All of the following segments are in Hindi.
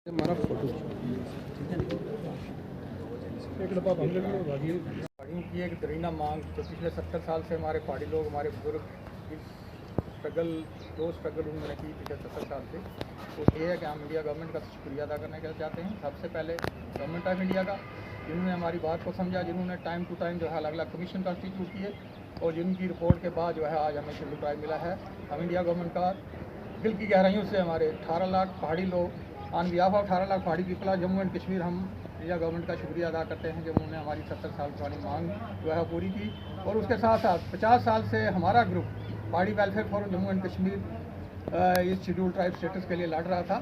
हमारा फोटो पहाड़ियों की एक दरीना मांग जो पिछले 70 साल से हमारे पहाड़ी लोग हमारे बुजुर्ग स्ट्रगल उन्होंने की पिछले 70 साल से। तो ये है कि हम इंडिया गवर्नमेंट का शुक्रिया अदा करना चाहते हैं। सबसे पहले गवर्नमेंट ऑफ इंडिया का, जिन्होंने हमारी बात को समझा, जिन्होंने टाइम टू टाइम जो है अलग अलग कमीशन कॉन्स्टिट्यूट किए और जिनकी रिपोर्ट के बाद जो है आज हमें शेड्यूल ट्राइब मिला है। हम इंडिया गवर्नमेंट का दिल की गहराइयों से हमारे 18 लाख पहाड़ी लोग ऑन बिहाफ ऑफ 18 लाख पहाड़ी पीपल जम्मू एंड कश्मीर हम इंडिया गवर्नमेंट का शुक्रिया अदा करते हैं जो उन्होंने हमारी 70 साल पुरानी मांग जो है पूरी की। और उसके साथ साथ 50 साल से हमारा ग्रुप पहाड़ी welfare forum Jammu and Kashmir इस शेड्यूल ट्राइब स्टेटस के लिए लड़ रहा था।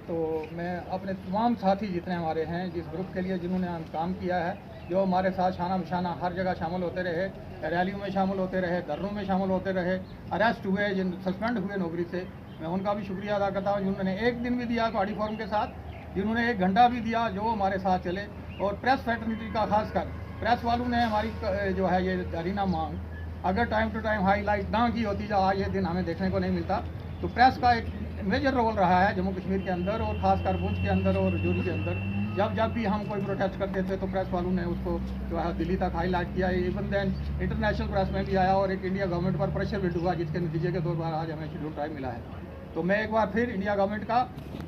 तो मैं अपने तमाम साथी जितने हमारे हैं जिस ग्रुप के लिए जिन्होंने हम काम किया है, जो हमारे साथ शाना बशाना हर जगह शामिल होते रहे, रैलियों में शामिल होते रहे, धरनों में शामिल होते रहे, अरेस्ट हुए, जिन सस्पेंड हुए नौकरी से, मैं उनका भी शुक्रिया अदा करता हूँ जिन्होंने एक दिन भी दिया पहाड़ी फोरम के साथ, जिन्होंने 1 घंटा भी दिया जो हमारे साथ चले। और प्रेस फैटर्निटी का खासकर प्रेस वालों ने हमारी जो है ये अरीना मांग अगर टाइम टू टाइम हाईलाइट ना की होती जो आज ये दिन हमें देखने को नहीं मिलता। तो प्रेस का एक मेजर रोल रहा है जम्मू कश्मीर के अंदर और ख़ासकर भुज के अंदर और रजौरी के अंदर। जब भी हम कोई प्रोटेस्ट करते थे तो प्रेस वालों ने उसको जो है दिल्ली तक हाईलाइट किया। इवन देन इंटरनेशनल प्रेस में भी आया और एक इंडिया गवर्नमेंट पर प्रेशर बिल्ड हुआ जिसके नतीजे के तौर पर आज हमें शेड्यूल ट्राइब मिला है। तो मैं एक बार फिर इंडिया गवर्नमेंट का,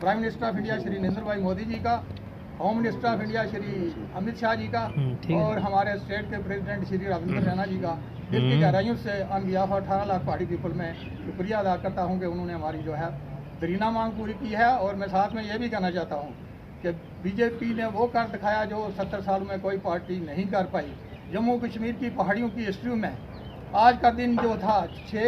prime minister of India Shri Narendra bhai Modi ji का, home minister of India Shri Amit Shah ji का और हमारे स्टेट के प्रेसिडेंट श्री रविंद्र रैना जी का दिल की गहराइयों से ऑन बिहाफ ऑफ 18 लाख पहाड़ी पीपल में शुक्रिया अदा करता हूँ कि उन्होंने हमारी जो है दरीना मांग पूरी की है। और मैं साथ में ये भी कहना चाहता हूँ कि बीजेपी ने वो कर दिखाया जो 70 साल में कोई पार्टी नहीं कर पाई। जम्मू कश्मीर की पहाड़ियों की हिस्ट्री में आज का दिन जो था 6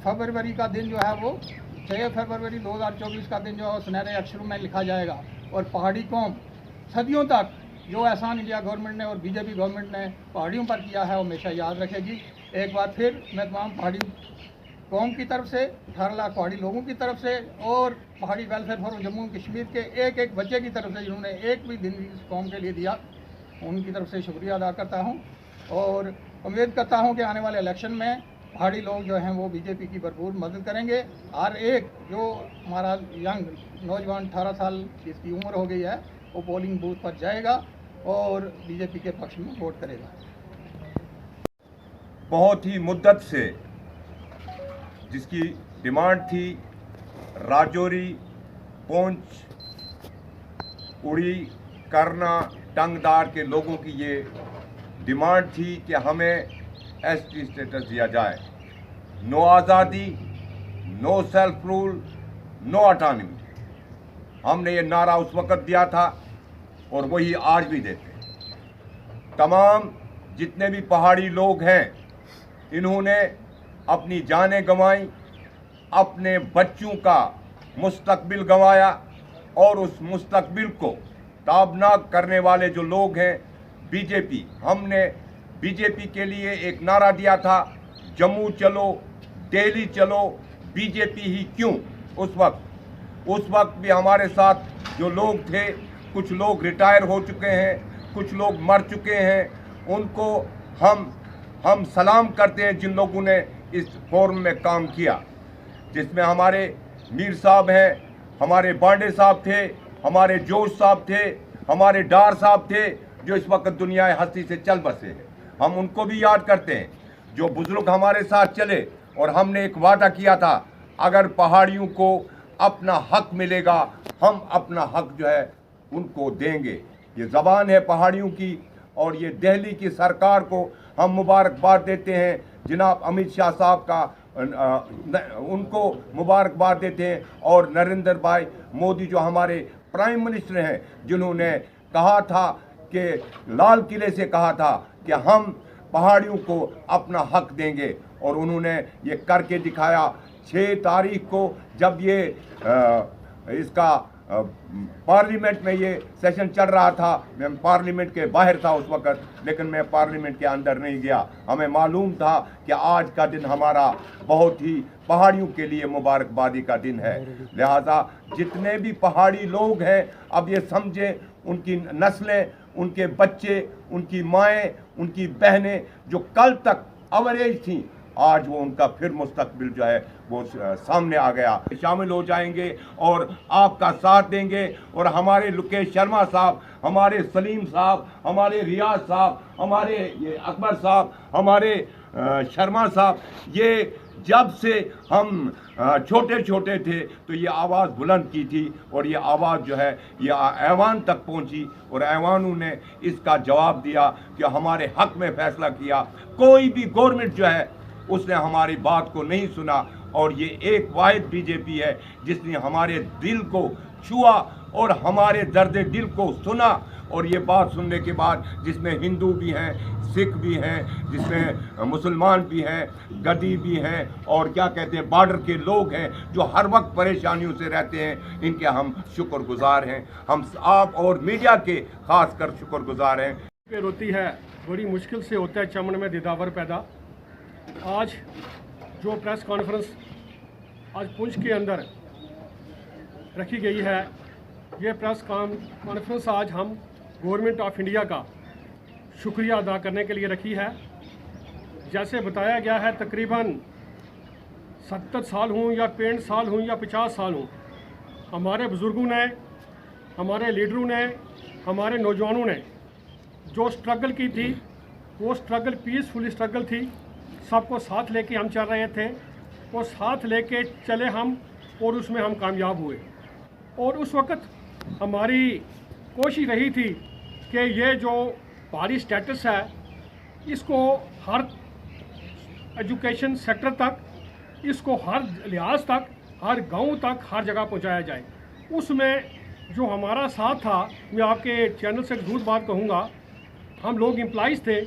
फरवरी का दिन जो है वो 6 फरवरी 2024 का दिन जो है सुनहरे अक्षरों में लिखा जाएगा। और पहाड़ी कौम सदियों तक जो एहसान इंडिया गवर्नमेंट ने और बीजेपी गवर्नमेंट ने पहाड़ियों पर किया है वो हमेशा याद रखेगी। एक बार फिर मैं तमाम पहाड़ी कौम की तरफ से, 18 लाख पहाड़ी लोगों की तरफ से और पहाड़ी वेलफेयर फोरम जम्मू कश्मीर के एक एक बच्चे की तरफ से जिन्होंने एक भी दिन इस कौम के लिए दिया, उनकी तरफ से शुक्रिया अदा करता हूँ। और उम्मीद करता हूँ कि आने वाले इलेक्शन में पहाड़ी लोग जो हैं वो बीजेपी की भरपूर मदद करेंगे। हर एक जो हमारा यंग नौजवान 18 साल जिसकी उम्र हो गई है वो पोलिंग बूथ पर जाएगा और बीजेपी के पक्ष में वोट करेगा। बहुत ही मुद्दत से जिसकी डिमांड थी, राजौरी, पुंछ, उड़ी, करना, टंगदार के लोगों की ये डिमांड थी कि हमें एसटी स्टेटस दिया जाए। नो आज़ादी, no self rule, no autonomy. हमने ये नारा उस वक़्त दिया था और वही आज भी देते हैं। तमाम जितने भी पहाड़ी लोग हैं इन्होंने अपनी जानें गंवाई, अपने बच्चों का मुस्तकबिल गंवाया और उस मुस्तकबिल को ताबनाक करने वाले जो लोग हैं बीजेपी, हमने बीजेपी के लिए एक नारा दिया था, जम्मू चलो, दिल्ली चलो, बीजेपी ही क्यों। उस वक्त भी हमारे साथ जो लोग थे, कुछ लोग रिटायर हो चुके हैं, कुछ लोग मर चुके हैं, उनको हम सलाम करते हैं जिन लोगों ने इस फोरम में काम किया, जिसमें हमारे मीर साहब हैं, हमारे बांडे साहब थे, हमारे जोश साहब थे, हमारे डार साहब थे जो इस वक्त दुनिया हस्ती से चल बसे हैं। हम उनको भी याद करते हैं जो बुजुर्ग हमारे साथ चले और हमने एक वादा किया था, अगर पहाड़ियों को अपना हक मिलेगा हम अपना हक जो है उनको देंगे। ये ज़बान है पहाड़ियों की और ये दिल्ली की सरकार को हम मुबारकबाद देते हैं। जनाब अमित शाह साहब का उनको मुबारकबाद देते हैं और नरेंद्र भाई मोदी जो हमारे प्राइम मिनिस्टर हैं, जिन्होंने कहा था कि लाल किले से कहा था कि हम पहाड़ियों को अपना हक देंगे और उन्होंने ये करके दिखाया। 6 तारीख को जब ये इसका पार्लियामेंट में ये सेशन चल रहा था, मैं पार्लियामेंट के बाहर था उस वक़्त, लेकिन मैं पार्लियामेंट के अंदर नहीं गया। हमें मालूम था कि आज का दिन हमारा बहुत ही पहाड़ियों के लिए मुबारकबादी का दिन है। लिहाजा जितने भी पहाड़ी लोग हैं अब ये समझें, उनकी नस्लें, उनके बच्चे, उनकी माएँ, उनकी बहनें जो कल तक अवरेज थीं, आज वो उनका फिर मुस्तकबिल जो है वो सामने आ गया। शामिल हो जाएंगे और आपका साथ देंगे और हमारे लोकेश शर्मा साहब, हमारे सलीम साहब, हमारे रियाज साहब, हमारे ये अकबर साहब, हमारे शर्मा साहब, ये जब से हम छोटे छोटे थे तो ये आवाज़ बुलंद की थी और ये आवाज़ जो है ये ऐवान तक पहुंची और ऐवानों ने इसका जवाब दिया कि हमारे हक में फैसला किया। कोई भी गवर्नमेंट जो है उसने हमारी बात को नहीं सुना और ये एक वाहिद बीजेपी है जिसने हमारे दिल को छुआ और हमारे दर्द दिल को सुना। और ये बात सुनने के बाद जिसमें हिंदू भी हैं, सिख भी हैं, जिसमें मुसलमान भी हैं, गद्दी भी हैं और क्या कहते हैं बॉर्डर के लोग हैं जो हर वक्त परेशानियों से रहते हैं, इनके हम शुक्रगुजार हैं। हम आप और मीडिया के खास कर शुक्रगुजार हैं। होती है बड़ी मुश्किल से होता है चमन में दिदावर पैदा। आज जो प्रेस कॉन्फ्रेंस आज पुंछ के अंदर रखी गई है, ये प्रेस कॉन्फ्रेंस आज हम गवर्नमेंट ऑफ इंडिया का शुक्रिया अदा करने के लिए रखी है। जैसे बताया गया है तकरीबन 70 साल हों या 65 साल हों या 50 साल हों, हमारे बुज़ुर्गों ने, हमारे लीडरों ने, हमारे नौजवानों ने जो स्ट्रगल की थी वो स्ट्रगल पीसफुल स्ट्रगल थी। सबको साथ लेके हम चल रहे थे और साथ लेके चले हम और उसमें हम कामयाब हुए। और उस वक़्त हमारी कोशिश रही थी कि ये जो पहाड़ी स्टेटस है इसको हर एजुकेशन सेक्टर तक, इसको हर लिहाज तक, हर गांव तक, हर जगह पहुंचाया जाए। उसमें जो हमारा साथ था, मैं आपके चैनल से झूठ बात कहूँगा, हम लोग एम्प्लॉइज़ थे,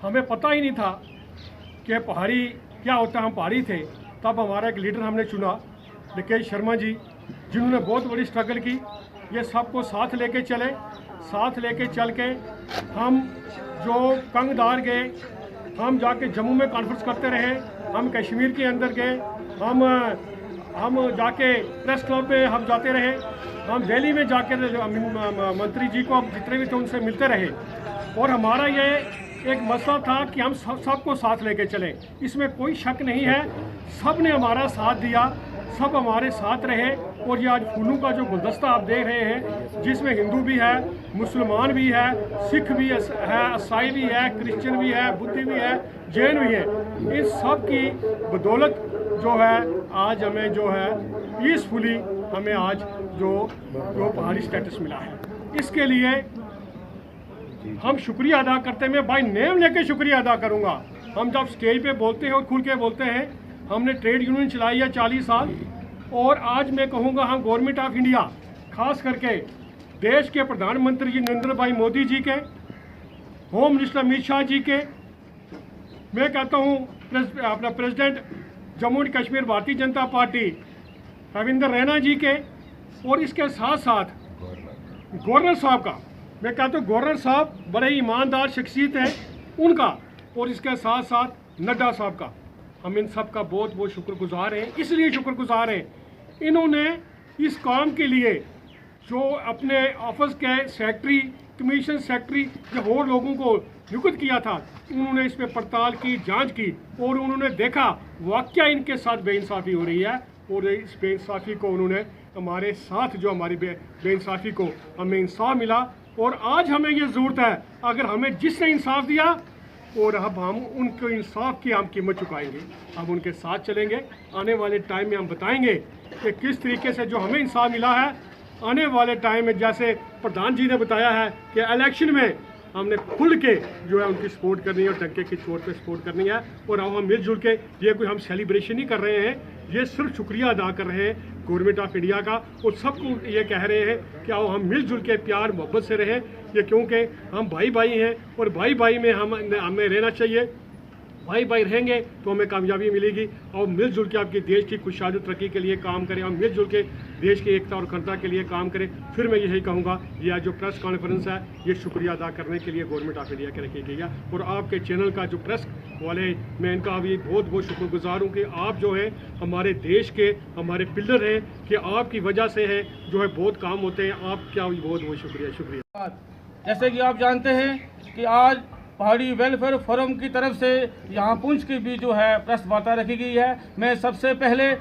हमें पता ही नहीं था कि पहाड़ी क्या होता है। हम पहाड़ी थे, तब हमारा एक लीडर हमने चुना, लोकेश शर्मा जी, जिन्होंने बहुत बड़ी स्ट्रगल की। ये सबको साथ लेके चले, साथ लेके चल के हम जो कंगदार गए, हम जाके जम्मू में कॉन्फ्रेंस करते रहे, हम कश्मीर के अंदर गए, हम जाके प्रेस क्लब में हम जाते रहे, हम दिल्ली में जाके मंत्री जी को जितने भी थे उनसे मिलते रहे। और हमारा ये एक मसला था कि हम सबको साथ लेके चलें, इसमें कोई शक नहीं है। सब ने हमारा साथ दिया, सब हमारे साथ रहे। और ये आज फूलों का जो गुलदस्ता आप देख रहे हैं, जिसमें हिंदू भी है, मुसलमान भी है, सिख भी है, ईसाई भी है, क्रिश्चियन भी है, बुद्ध भी है, जैन भी है, इन सब की बदौलत जो है आज हमें जो है पीसफुली हमें आज जो पहाड़ी स्टेटस मिला है। इसके लिए हम शुक्रिया अदा करते हैं। मैं बाय नेम लेके शुक्रिया अदा करूंगा। हम जब स्टेज पे बोलते हैं और खुल के बोलते हैं, हमने ट्रेड यूनियन चलाई है 40 साल, और आज मैं कहूँगा हम गवर्नमेंट ऑफ इंडिया, खास करके देश के प्रधानमंत्री जी नरेंद्र भाई मोदी जी के, होम मिनिस्टर अमित शाह जी के, मैं कहता हूँ अपना president Jammu and Kashmir Bharatiya Janata party Ravindra Raina जी के, और इसके साथ साथ गवर्नर साहब का, मैं कहता हूँ गवर्नर साहब बड़े ईमानदार शख्सियत है उनका, और इसके साथ साथ नड्डा साहब का। हम इन सब का बहुत बहुत शुक्रगुजार हैं। इसलिए शुक्रगुजार हैं, इन्होंने इस काम के लिए जो अपने ऑफिस के सेक्रेटरी, कमीशन सेक्रेटरी या और लोगों को नियुक्त किया था, उन्होंने इस पर पड़ताल की, जांच की, और उन्होंने देखा वाकया इनके साथ बेइंसाफ़ी हो रही है। और इस बेइंसाफ़ी को उन्होंने हमारे साथ, जो हमारी बेइंसाफ़ी को हमें इंसाफ मिला। और आज हमें ये ज़रूरत है, अगर हमें जिसने इंसाफ दिया और अब हम उनको इंसाफ की हम कीमत चुकाएंगे, हम उनके साथ चलेंगे। आने वाले टाइम में हम बताएंगे कि किस तरीके से जो हमें इंसाफ मिला है, आने वाले टाइम में जैसे प्रधान जी ने बताया है कि इलेक्शन में हमने खुल के जो है उनकी सपोर्ट करनी है और टंके की चोट पे सपोर्ट करनी है। और अब हम मिलजुल के, ये कोई हम सेलिब्रेशन नहीं कर रहे हैं, ये सिर्फ शुक्रिया अदा कर रहे हैं गवर्नमेंट ऑफ इंडिया का, और सबको ये कह रहे हैं कि आओ हम मिलजुल के प्यार मोहब्बत से रहें। ये क्योंकि हम भाई भाई हैं और भाई भाई में हमें रहना चाहिए। भाई भाई रहेंगे तो हमें कामयाबी मिलेगी। और मिलजुल के आपके देश की खुशहाली तरक्की के लिए काम करें, और मिलजुल के देश की एकता और अखंडता के लिए काम करें। फिर मैं यही कहूँगा, ये आज जो प्रेस कॉन्फ्रेंस है ये शुक्रिया अदा करने के लिए गवर्नमेंट ऑफ इंडिया के रखी गई है। और आपके चैनल का जो प्रेस वाले, मैं इनका अभी बहुत बहुत शुक्रगुजार हूँ कि आप जो है हमारे देश के हमारे पिलर हैं, कि आपकी वजह से है जो है बहुत काम होते हैं। आपका भी बहुत बहुत शुक्रिया। जैसे कि आप जानते हैं कि आज पहाड़ी वेलफेयर फोरम की तरफ से यहाँ पुंछ के बीच जो है प्रेस वार्ता रखी गई है। मैं सबसे पहले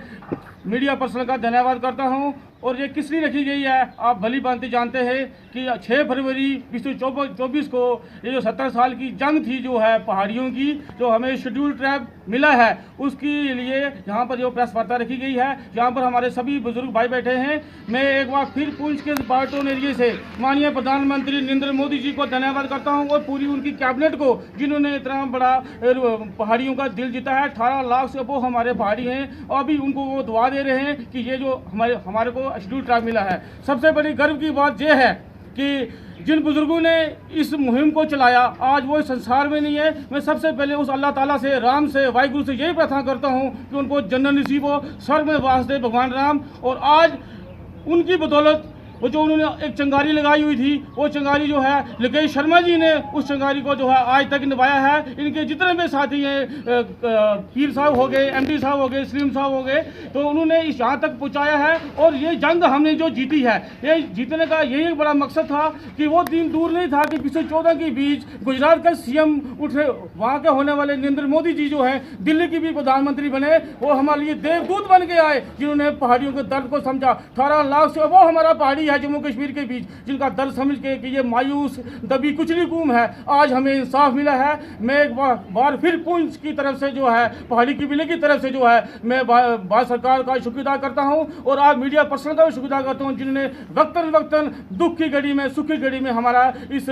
मीडिया पर्सन का धन्यवाद करता हूँ। और ये किस लिए रखी गई है, आप भली भांति जानते हैं कि 6 फरवरी 2024 को ये जो 70 साल की जंग थी जो है पहाड़ियों की, जो हमें शेड्यूल ट्राइब मिला है, उसके लिए यहाँ पर जो प्रेस वार्ता रखी गई है। यहाँ पर हमारे सभी बुजुर्ग भाई बैठे हैं। मैं एक बार फिर पुंछ के बाल्टोन एरिया से माननीय प्रधानमंत्री नरेंद्र मोदी जी को धन्यवाद करता हूँ और पूरी उनकी कैबिनेट को, जिन्होंने इतना बड़ा पहाड़ियों का दिल जीता है। 18 लाख से वो हमारे पहाड़ी हैं और अभी उनको वो दुआ दे रहे हैं कि ये जो हमारे को शेड्यूल ट्राइब मिला है। सबसे बड़ी गर्व की बात यह है कि जिन बुजुर्गों ने इस मुहिम को चलाया, आज वो इस संसार में नहीं है। मैं सबसे पहले उस अल्लाह ताला से, राम से, वाहिगुरु से यही प्रार्थना करता हूँ कि उनको जन्नत नसीब हो, स्वर्ग में वास दे भगवान राम। और आज उनकी बदौलत वो जो उन्होंने एक चिंगारी लगाई हुई थी, वो चिंगारी जो है लोकेश शर्मा जी ने उस चिंगारी को जो है आज तक निभाया है। इनके जितने भी साथी हैं, पीर साहब हो गए, एमडी साहब हो गए, सलीम साहब हो गए, तो उन्होंने इस यहाँ तक पहुँचाया है। और ये जंग हमने जो जीती है, ये जीतने का यही एक बड़ा मकसद था कि वो दिन दूर नहीं था कि 2014 के बीच गुजरात का सीएम उठे, वहाँ के होने वाले नरेंद्र मोदी जी जो है दिल्ली की भी प्रधानमंत्री बने, वो हमारे लिए देवदूत बन के आए, जिन्होंने पहाड़ियों के दर्द को समझा। 18 लाख से वो हमारा पहाड़ी है जम्मू कश्मीर के बीच, जिनका दर्द समझ के कि ये मायूस दबी कुचली कौम है, आज हमें इंसाफ मिला है। मैं एक बार फिर पुंछ की तरफ से जो है, पहाड़ी कबीले की तरफ से जो है, मैं भारत सरकार का शुक्रिया करता हूं और आप मीडिया पर्सन का भी शुक्रिया करता हूं, जिन्होंने वक्तन वक्तन दुख की घड़ी में, सुख की घड़ी में हमारा इस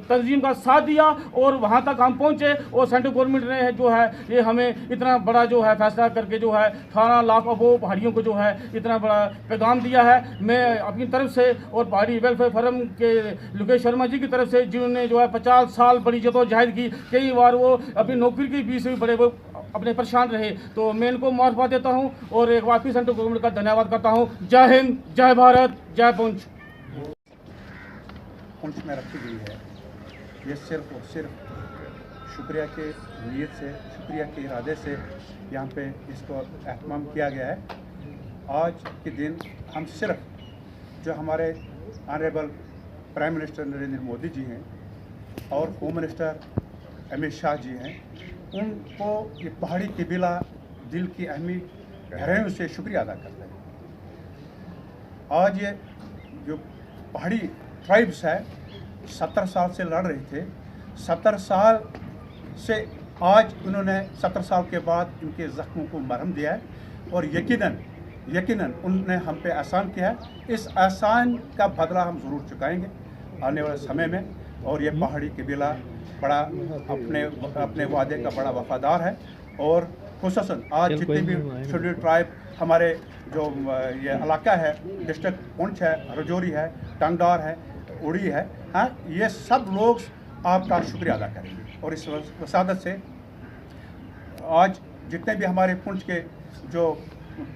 तंजीम का साथ दिया और वहां तक हम पहुंचे। और सेंट्रल गवर्नमेंट ने जो है ये हमें इतना बड़ा जो है फैसला करके जो है 18 लाख वो पहाड़ियों को जो है इतना बड़ा पैगाम दिया है। मैं अपनी तरफ से और पहाड़ी वेलफेयर फोरम के लोकेश शर्मा जी की तरफ से, जिन्होंने जो है 50 साल बड़ी जदोजहद की, कई बार वो अपनी नौकरी के बीच में बड़े वो अपने परेशान रहे, तो मैं इनको मुबारकबाद देता हूं और एक बार फिर सेंट्रल गवर्नमेंट का धन्यवाद करता हूं। जय हिंद, जय भारत, जय पुंछ। पुंछ में रखी गई है, ये सिर्फ और सिर्फ शुक्रिया के नीयत से, शुक्रिया के इरादे से यहाँ पे इसको एहतमाम किया गया है। आज के दिन हम सिर्फ जो हमारे honourable prime minister Narendra Modi ji हैं और होम मिनिस्टर अमित शाह जी हैं, उनको ये पहाड़ी कबीला दिल की अहमी गहराइयों से शुक्रिया अदा करते हैं। आज ये जो पहाड़ी ट्राइब्स है 70 साल से लड़ रहे थे, 70 साल से आज उन्होंने 70 साल के बाद इनके ज़ख्मों को मरहम दिया है और यकीनन उन्होंने हम पे एहसान किया है। इस एहसान का बदला हम ज़रूर चुकाएंगे आने वाले समय में। और ये पहाड़ी कबीला बड़ा अपने वादे का बड़ा वफादार है और खुसूसन आज जितने भी शेड्यूल ट्राइब हमारे जो ये इलाका है, डिस्ट्रिक्ट पुंछ है, राजौरी है, टंगदार है, उड़ी है, हाँ, ये सब लोग आपका शुक्रिया अदा करेंगे। और इस वसादत से आज जितने भी हमारे पुंछ के जो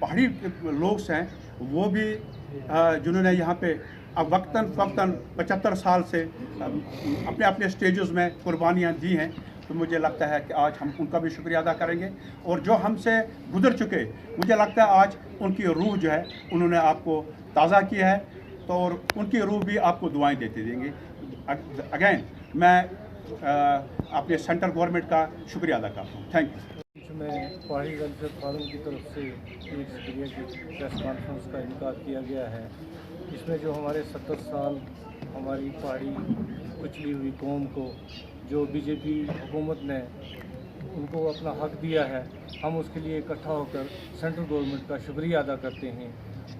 पहाड़ी लोग हैं, वो भी जिन्होंने यहाँ पे अब वक्तन 75 साल से अपने अपने स्टेजेस में कुर्बानियाँ दी हैं, तो मुझे लगता है कि आज हम उनका भी शुक्रिया अदा करेंगे। और जो हमसे गुजर चुके, मुझे लगता है आज उनकी रूह जो है उन्होंने आपको ताज़ा किया है, तो और उनकी रूह भी आपको दुआएं देते देंगे। अगेन मैं अपने सेंट्रल गवर्नमेंट का शुक्रिया अदा करता हूँ। Thank you. में पहाड़ी वेलफेयर फोरम की तरफ से एक शुक्रिया की प्रेस कॉन्फ्रेंस का इनकार किया गया है। इसमें जो हमारे 70 साल हमारी पहाड़ी कुचली हुई कौम को जो बीजेपी हुकूमत ने उनको अपना हक दिया है, हम उसके लिए इकट्ठा होकर सेंट्रल गवर्नमेंट का शुक्रिया अदा करते हैं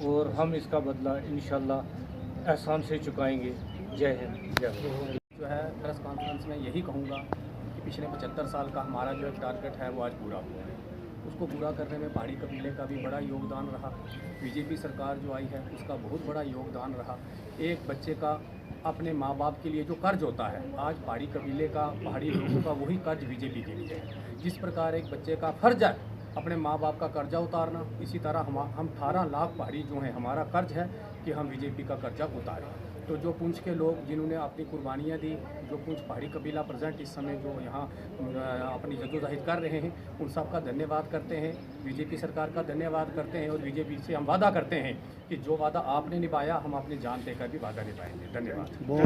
और हम इसका बदला इंशाल्लाह एहसान से चुकाएंगे। जय हिंद, जय भारत। जो है प्रेस कॉन्फ्रेंस में यही कहूँगा कि पिछले 75 साल का हमारा जो एक टारगेट है वो आज पूरा हुआ है। उसको पूरा करने में पहाड़ी कबीले का भी बड़ा योगदान रहा। बीजेपी सरकार जो आई है उसका बहुत बड़ा योगदान रहा। एक बच्चे का अपने माँ बाप के लिए जो कर्ज होता है, आज पहाड़ी कबीले का, पहाड़ी लोगों का वही कर्ज बीजेपी के लिए है। जिस प्रकार एक बच्चे का फ़र्ज है अपने माँ बाप का कर्जा उतारना, इसी तरह हम 18 लाख पहाड़ी जो हैं हमारा कर्ज है कि हम बीजेपी का कर्जा उतारें। तो जो पुंछ के लोग जिन्होंने अपनी कुर्बानियाँ दी, जो पुंछ पहाड़ी कबीला प्रेजेंट इस समय जो यहाँ अपनी जद्दोजहद कर रहे हैं, उन सब का धन्यवाद करते हैं। बीजेपी सरकार का धन्यवाद करते हैं और बीजेपी से हम वादा करते हैं कि जो वादा आपने निभाया हम अपनी जान देकर भी वादा निभाएंगे। धन्यवाद।